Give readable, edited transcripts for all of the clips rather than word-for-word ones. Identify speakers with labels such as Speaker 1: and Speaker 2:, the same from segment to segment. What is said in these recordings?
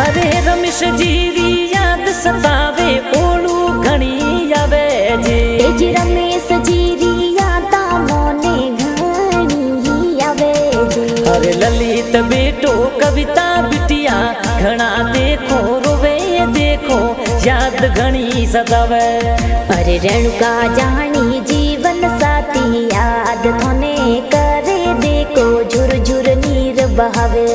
Speaker 1: अरे रमेश जीरी याद सतावे ओळू घणी आवे जी
Speaker 2: रमेश जीरी याद मोने घणी आवे जी।
Speaker 1: अरे ललित बेटो कविता बिटिया घना देखो रोवे देखो याद घनी सतावे।
Speaker 2: अरे रेणुका जानी जीवन साथी याद थोने करे देखो झुर झुर नीर बहावे।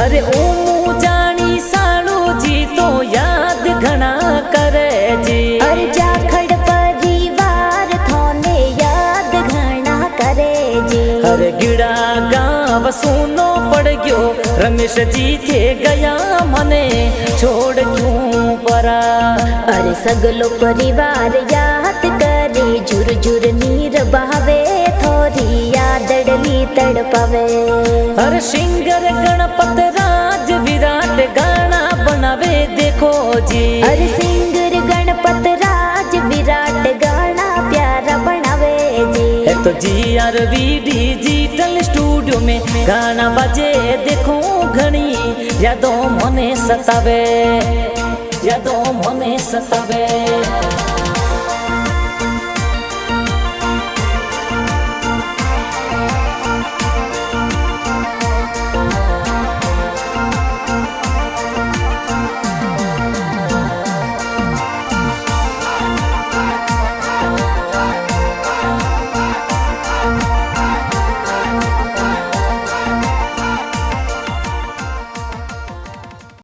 Speaker 1: अरे ओमू जानी साड़ो जी तो याद घना करे जी।
Speaker 2: अरे जाखड़ परिवार थोने याद घना करे जी।
Speaker 1: अरे गिड़ा गाँव सुनो पड़ गयो रमेश जी थे गया मने छोड़ क्यों परा।
Speaker 2: अरे सगलो परिवार याद करे झुर झुर नीर बहावे थोड़ी यादड़ली तड़पावे।
Speaker 1: अरे सिंगर गणपत राज विराट गाना बनावे देखो जी।
Speaker 2: अरे सिंगर गणपत राज विराट गाना प्यारा बनावे जी।
Speaker 1: तो GRV डिजिटल स्टूडियो में गाना बजे देखो घनी यादों मने सतावे यादों मने सतावे।